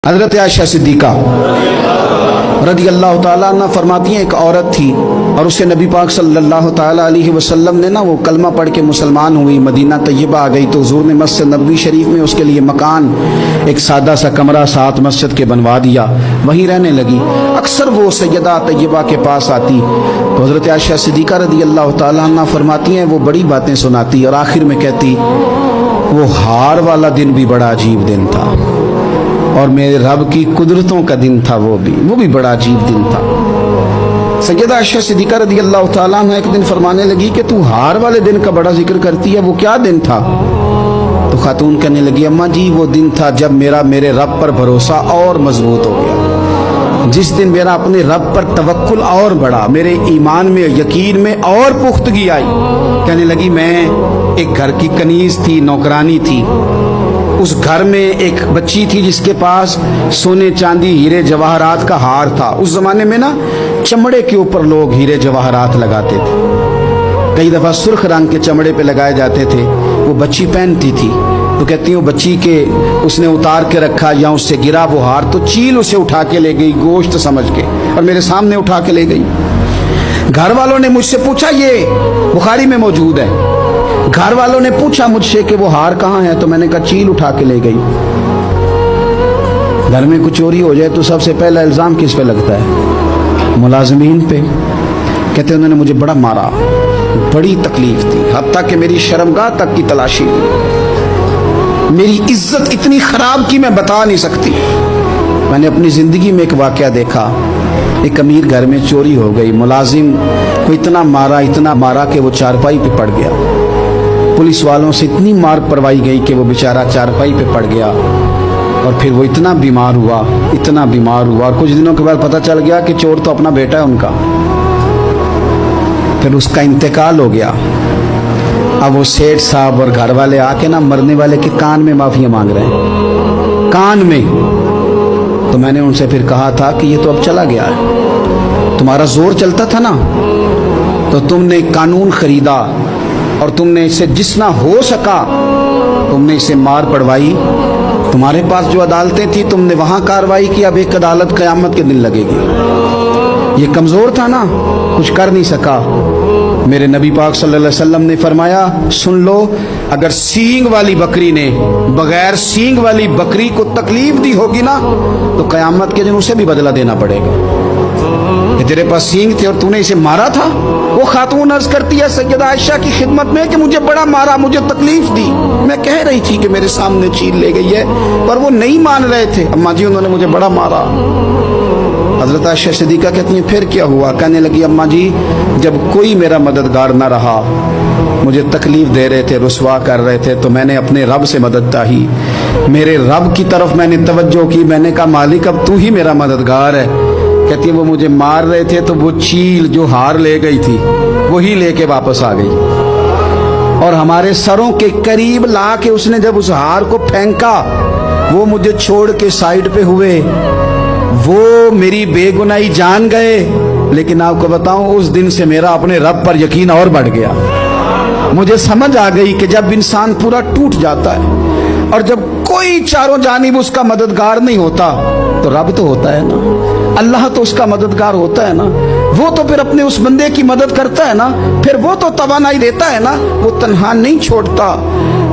حضرت عائشہ صدیقہ رضی اللہ تعالیٰ عنہ فرماتی ہیں ایک عورت تھی اور اسے نبی پاک صلی اللہ تعالیٰ علیہ وسلم نے وہ کلمہ پڑھ کے مسلمان ہوئی، مدینہ طیبہ آ گئی تو حضور نے مسجد نبوی شریف میں اس کے لیے مکان ایک سادہ سا کمرہ ساتھ مسجد کے بنوا دیا، وہیں رہنے لگی۔ اکثر وہ سیدہ طیبہ کے پاس آتی تو حضرت عائشہ صدیقہ رضی اللہ تعالیٰ عنہ فرماتی ہیں وہ بڑی باتیں سناتی اور آخر میں کہتی وہ ہار والا دن بھی بڑا عجیب دن تھا اور میرے رب کی قدرتوں کا دن تھا، وہ بھی بڑا عجیب دن تھا۔ سیدہ عائشہ صدیقہ رضی اللہ تعالیٰ عنہ ایک دن فرمانے لگی کہ تو ہار والے دن کا بڑا ذکر کرتی ہے، وہ کیا دن تھا؟ تو خاتون کہنے لگی اماں جی وہ دن تھا جب میرے رب پر بھروسہ اور مضبوط ہو گیا، جس دن میرا اپنے رب پر توکل اور بڑھا، میرے ایمان میں یقین میں اور پختگی آئی۔ کہنے لگی میں ایک گھر کی کنیز تھی، نوکرانی تھی، اس گھر میں ایک بچی تھی جس کے پاس سونے چاندی ہیرے جواہرات کا ہار تھا۔ اس زمانے میں چمڑے کے اوپر لوگ ہیرے جواہرات لگاتے تھے، کئی دفعہ سرخ رنگ کے چمڑے پہ لگائے جاتے تھے، وہ بچی پہنتی تھی تو کہتی ہوں بچی کے اس نے اتار کے رکھا یا اس سے گرا وہ ہار تو چیل اسے اٹھا کے لے گئی گوشت سمجھ کے اور میرے سامنے اٹھا کے لے گئی۔ گھر والوں نے مجھ سے پوچھا، یہ بخاری میں موجود ہے، گھر والوں نے پوچھا مجھ سے کہ وہ ہار کہاں ہے تو میں نے کہا چیل اٹھا کے لے گئی۔ گھر میں کچھ چوری ہو جائے تو سب سے پہلا الزام کس پہ لگتا ہے؟ ملازمین پہ۔ کہتے انہوں نے مجھے بڑا مارا، بڑی تکلیف تھی، حتیٰ کہ میری شرمگاہ تک کی تلاشی ہوئی، میری عزت اتنی خراب کی میں بتا نہیں سکتی۔ میں نے اپنی زندگی میں ایک واقعہ دیکھا، ایک امیر گھر میں چوری ہو گئی، ملازم کو اتنا مارا کہ وہ چارپائی پہ پڑ گیا، پولیس والوں سے اتنی مار پروائی گئی کہ وہ بیچارہ چارپائی پہ پڑ گیا اور پھر وہ اتنا بیمار ہوا اور کچھ دنوں کے بعد پتہ چل گیا کہ چور تو اپنا بیٹا ہے ان کا، پھر اس کا انتقال ہو گیا۔ اب وہ سیٹھ صاحب اور گھر والے آ کے مرنے والے کے کان میں معافی مانگ رہے ہیں، کان میں۔ تو میں نے ان سے پھر کہا تھا کہ یہ تو اب چلا گیا ہے، تمہارا زور چلتا تھا نا تو تم نے قانون خریدا اور تم نے اسے جتنا ہو سکا تم نے اسے مار پڑوائی، تمہارے پاس جو عدالتیں تھی تم نے وہاں کاروائی کی، اب ایک عدالت قیامت کے دن لگے گی۔ یہ کمزور تھا نا، کچھ کر نہیں سکا۔ میرے نبی پاک صلی اللہ علیہ وسلم نے فرمایا سن لو، اگر سینگ والی بکری نے بغیر سینگ والی بکری کو تکلیف دی ہوگی نا تو قیامت کے دن اسے بھی بدلہ دینا پڑے گا کہ تیرے پاس سینگ تھے اور تو نے اسے مارا تھا۔ وہ خاتون عرض کرتی ہے سیدہ عائشہ کی خدمت میں کہ مجھے بڑا مارا، مجھے تکلیف دی، میں کہہ رہی تھی کہ میرے سامنے چیل لے گئی ہے پر وہ نہیں مان رہے تھے، اماں جی انہوں نے مجھے بڑا مارا۔ حضرت عائشہ صدیقہ کہتی ہیں پھر کیا ہوا؟ کہنے لگی اماں جی جب کوئی میرا مددگار نہ رہا، مجھے تکلیف دے رہے تھے، رسوا کر رہے تھے تو میں نے اپنے رب سے مدد چاہی، میرے رب کی طرف میں نے توجہ کی، میں نے کہا مالک اب تو ہی میرا مددگار ہے۔ کہتی ہے وہ مجھے مار رہے تھے تو وہ چیل جو ہار لے گئی تھی وہی لے کے واپس آ گئی اور ہمارے سروں کے قریب لا کے اس نے جب اس ہار کو پھینکا وہ مجھے چھوڑ کے سائیڈ پہ ہوئے، وہ میری بے گناہی جان گئے، لیکن آپ کو بتاؤں اس دن سے میرا اپنے رب پر یقین اور بڑھ گیا۔ مجھے سمجھ آ گئی کہ جب انسان پورا ٹوٹ جاتا ہے اور جب کوئی چاروں جانب اس کا مددگار نہیں ہوتا تو رب تو ہوتا ہے نا، اللہ تو اس کا مددگار ہوتا ہے نا، وہ تو پھر اپنے اس بندے کی مدد کرتا ہے نا، پھر وہ تو توانائی دیتا ہے نا، وہ تنہا نہیں چھوڑتا،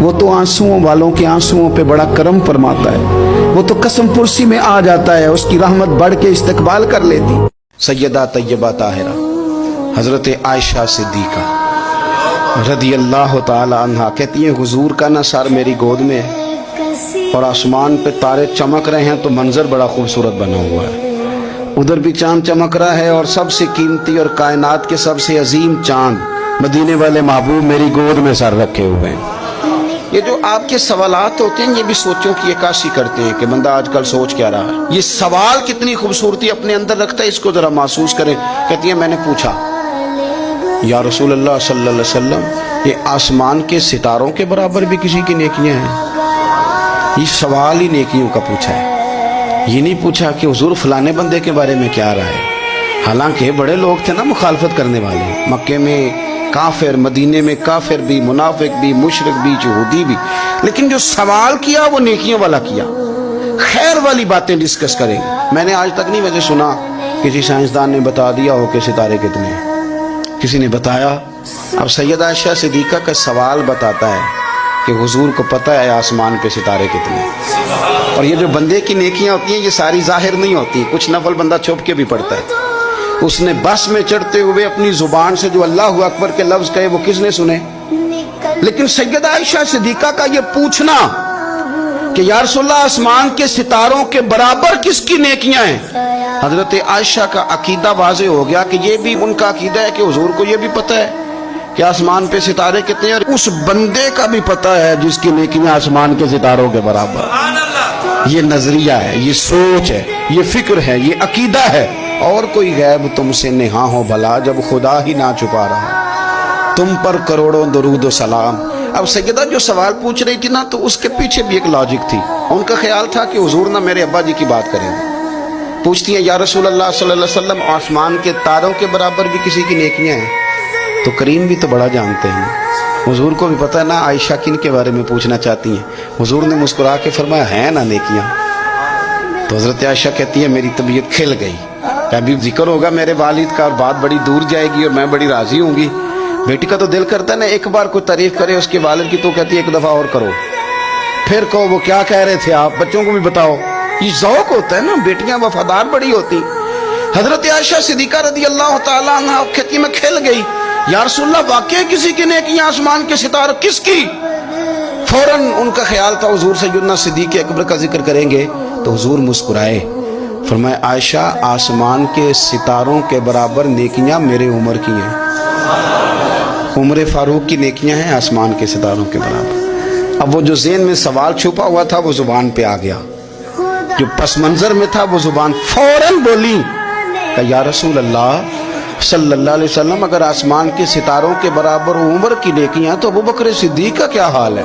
وہ تو آنسوؤں والوں کے آنسوؤں پہ بڑا کرم فرماتا ہے، وہ تو قسم پرسی میں آ جاتا ہے، اس کی رحمت بڑھ کے استقبال کر لیتی۔ سیدہ طیبہ طاہرہ حضرت عائشہ صدیقہ رضی اللہ تعالی عنہا کہتی ہیں حضور کا نا سر میری گود میں ہے اور آسمان پہ تارے چمک رہے ہیں تو منظر بڑا خوبصورت بنا ہوا ہے، ادھر بھی چاند چمک رہا ہے اور سب سے قیمتی اور کائنات کے سب سے عظیم چاند مدینے والے محبوب میری گود میں سر رکھے ہوئے ہیں۔ یہ جو آپ کے سوالات ہوتے ہیں یہ بھی سوچوں کی عکاسی کرتے ہیں کہ بندہ آج کل سوچ کیا رہا ہے، یہ سوال کتنی خوبصورتی اپنے اندر رکھتا ہے، اس کو ذرا محسوس کریں۔ کہتی ہے میں نے پوچھا یا رسول اللہ صلی اللہ علیہ وسلم یہ آسمان کے ستاروں کے برابر بھی کسی کی نیکیاں ہیں؟ یہ سوال ہی نیکیوں کا پوچھا ہے، یہ نہیں پوچھا کہ حضور فلانے بندے کے بارے میں کیا رہا ہے، حالانکہ بڑے لوگ تھے نا مخالفت کرنے والے، مکے میں کافر، مدینے میں کافر بھی، منافق بھی، مشرک بھی، یہودی بھی، لیکن جو سوال کیا وہ نیکیوں والا کیا۔ خیر والی باتیں ڈسکس کریں گے. میں نے آج تک نہیں ویسے سنا کسی سائنسدان نے بتا دیا ہو کہ ستارے کتنے ہیں. کسی نے بتایا. اب سیدہ عائشہ صدیقہ کا سوال بتاتا ہے کہ حضور کو پتہ ہے آسمان پہ ستارے کتنے ہیں. اور یہ جو بندے کی نیکیاں ہوتی ہیں یہ ساری ظاہر نہیں ہوتی, کچھ نفل بندہ چھپ کے بھی پڑھتا ہے. اس نے بس میں چڑھتے ہوئے اپنی زبان سے جو اللہ اکبر کے لفظ کہے وہ کس نے سنے؟ لیکن سیدہ عائشہ صدیقہ کا یہ پوچھنا کہ یا رسول اللہ آسمان کے ستاروں کے برابر کس کی نیکیاں ہیں, حضرت عائشہ کا عقیدہ واضح ہو گیا کہ یہ بھی ان کا عقیدہ ہے کہ حضور کو یہ بھی پتہ ہے کہ آسمان پہ ستارے کتنے ہیں, اور اس بندے کا بھی پتہ ہے جس کی نیکیاں آسمان کے ستاروں کے برابر. یہ نظریہ ہے, یہ سوچ ہے, یہ فکر ہے, یہ عقیدہ ہے. اور کوئی غیب تم سے نہاں ہو بھلا جب خدا ہی نہ چھپا رہا, تم پر کروڑوں درود و سلام. اب سیدہ جو سوال پوچھ رہی تھی نا تو اس کے پیچھے بھی ایک لاجک تھی. ان کا خیال تھا کہ حضور نہ میرے ابا جی کی بات کریں گے. پوچھتی ہیں یا رسول اللہ صلی اللہ علیہ وسلم آسمان کے تاروں کے برابر بھی کسی کی نیکیاں ہیں؟ تو کریم بھی تو بڑا جانتے ہیں, حضور کو بھی پتہ ہے نا عائشہ کن کے بارے میں پوچھنا چاہتی ہیں. حضور نے مسکرا کے فرمایا ہیں نا نیکیاں. تو حضرت عائشہ کہتی ہے میری طبیعت کھل گئی, ابھی ذکر ہوگا میرے والد کا اور بات بڑی دور جائے گی اور میں بڑی راضی ہوں گی. بیٹی کا تو دل کرتا ہے نا ایک بار کوئی تعریف کرے اس کے والد کی, تو کہتی ہے ایک دفعہ اور کرو, پھر کہو وہ کیا کہہ رہے تھے آپ, بچوں کو بھی بتاؤ. یہ ذوق ہوتا ہے نا, بیٹیاں وفادار بڑی ہوتی. حضرت عائشہ صدیقہ رضی اللہ تعالیٰ عنہ کہتی میں کھل گئی, یا رسول اللہ واقعی کسی کی نیکیاں آسمان کے ستاروں کس کی؟ فوراً ان کا خیال تھا حضور سیدنا صدیق اکبر کا ذکر کریں گے. تو حضور مسکرائے, فرمایا عائشہ آسمان کے ستاروں کے برابر نیکیاں میرے عمر کی ہیں. عمر فاروق کی نیکیاں ہیں آسمان کے ستاروں کے برابر. اب وہ جو ذہن میں سوال چھپا ہوا تھا وہ زبان پہ آ گیا, جو پس منظر میں تھا وہ زبان فوراً بولی کہ یا رسول اللہ صلی اللہ علیہ وسلم اگر آسمان کے ستاروں کے برابر عمر کی نیکیاں تو ابو بکر صدیق کا کیا حال ہے؟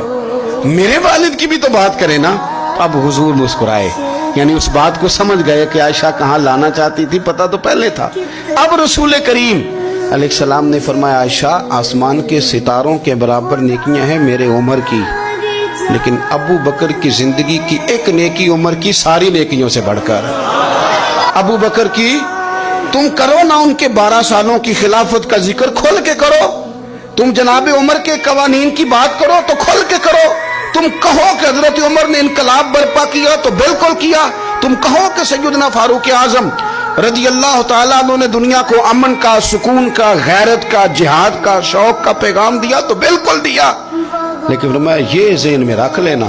میرے والد کی بھی تو بات کرے نا. اب حضور مسکرائے, یعنی اس بات کو سمجھ گئے کہ عائشہ کہاں لانا چاہتی تھی, پتہ تو پہلے تھا. اب رسول کریم علیہ السلام نے فرمایا عائشہ آسمان کے ستاروں کے برابر نیکیاں ہیں میرے عمر کی, لیکن ابو بکر کی زندگی کی ایک نیکی عمر کی ساری نیکیوں سے بڑھ کر. ابو بکر کی تم کرو نا ان کے 12 سالوں کی خلافت کا ذکر کھول کے کرو, تم جناب عمر کے قوانین کی بات کرو تو کھول کے کرو. تم کہو کہ حضرت عمر نے انقلاب برپا کیا تو بالکل کیا. تم کہو کہ سیدنا فاروق اعظم رضی اللہ تعالیٰ عنہ نے دنیا کو امن کا, سکون کا, غیرت کا, جہاد کا, شوق کا پیغام دیا تو بالکل دیا. لیکن میں یہ ذہن میں رکھ لینا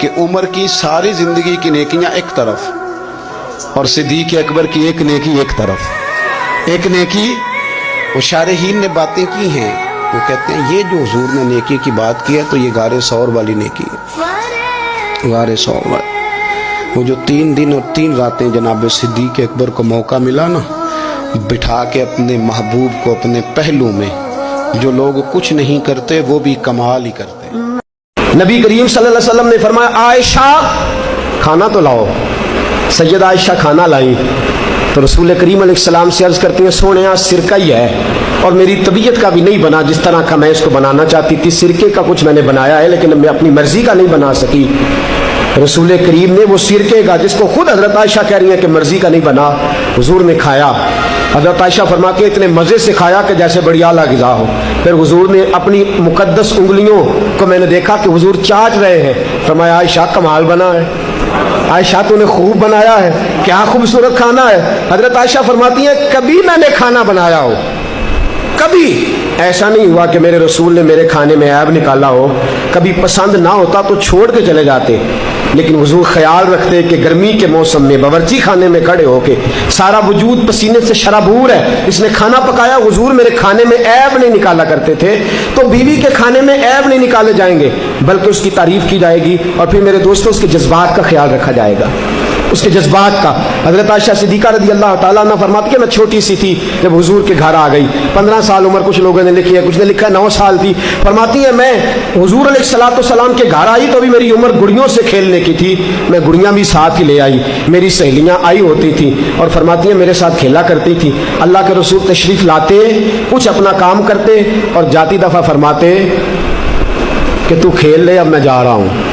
کہ عمر کی ساری زندگی کی نیکیاں ایک طرف اور صدیق اکبر کی ایک نیکی ایک طرف. ایک نیکی وہ شارحین نے باتیں کی ہیں, وہ کہتے ہیں یہ جو حضور نے نیکی کی بات کی ہے تو یہ غار ثور والی نیکی ہے. غار ثور والی وہ جو 3 دن اور 3 راتیں جناب صدیق اکبر کو موقع ملا نا بٹھا کے اپنے محبوب کو اپنے پہلو میں, جو لوگ کچھ نہیں کرتے وہ بھی کمال ہی کرتے. نبی کریم صلی اللہ علیہ وسلم نے فرمایا عائشہ کھانا تو لاؤ. سیدہ عائشہ کھانا لائی تو رسول کریم علیہ السلام سے عرض کرتے ہیں سونے سرکہ ہی ہے اور میری طبیعت کا بھی نہیں بنا جس طرح کا میں اس کو بنانا چاہتی تھی. سرکے کا کچھ میں نے بنایا ہے لیکن میں اپنی مرضی کا نہیں بنا سکی. رسول کریم نے وہ سرکے کا جس کو خود حضرت عائشہ کہہ رہی ہیں کہ مرضی کا نہیں بنا, حضور نے کھایا. حضرت عائشہ فرماتے ہیں اتنے مزے سے کھایا کہ جیسے بڑی اعلیٰ غذا ہو. پھر حضور نے اپنی مقدس انگلیوں کو میں نے دیکھا کہ حضور چاٹ رہے ہیں. فرمایا عائشہ کمال بنا ہے, عائشہ تو نے خوب بنایا ہے, کیا خوبصورت کھانا ہے. حضرت عائشہ فرماتی ہیں کبھی میں نے کھانا بنایا ہو, کبھی ایسا نہیں ہوا کہ میرے رسول نے میرے کھانے میں عیب نکالا ہو. کبھی پسند نہ ہوتا تو چھوڑ کے چلے جاتے, لیکن حضور خیال رکھتے کہ گرمی کے موسم میں باورچی خانے میں کھڑے ہو کے سارا وجود پسینے سے شرابور ہے, اس نے کھانا پکایا. حضور میرے کھانے میں عیب نہیں نکالا کرتے تھے. تو بیوی کے کھانے میں عیب نہیں نکالے جائیں گے بلکہ اس کی تعریف کی جائے گی, اور پھر میرے دوستوں اس کے جذبات کا خیال رکھا جائے گا, اس کے جذبات کا. حضرت عائشہ صدیقہ رضی اللہ تعالیٰ عنہ فرماتی ہے میں چھوٹی سی تھی جب حضور کے گھر آ گئی. 15 سال عمر کچھ لوگوں نے لکھی ہے, کچھ نے لکھا ہے 9 سال تھی. فرماتی ہے میں حضور علیہ الصلوۃ والسلام کے گھر آئی تو ابھی میری عمر گڑیوں سے کھیلنے کی تھی. میں گڑیاں بھی ساتھ ہی لے آئی, میری سہیلیاں آئی ہوتی تھی اور فرماتی ہیں میرے ساتھ کھیلا کرتی تھی. اللہ کے رسول تشریف لاتے, کچھ اپنا کام کرتے اور جاتی دفعہ فرماتے کہ تو کھیل لے اب میں جا رہا ہوں.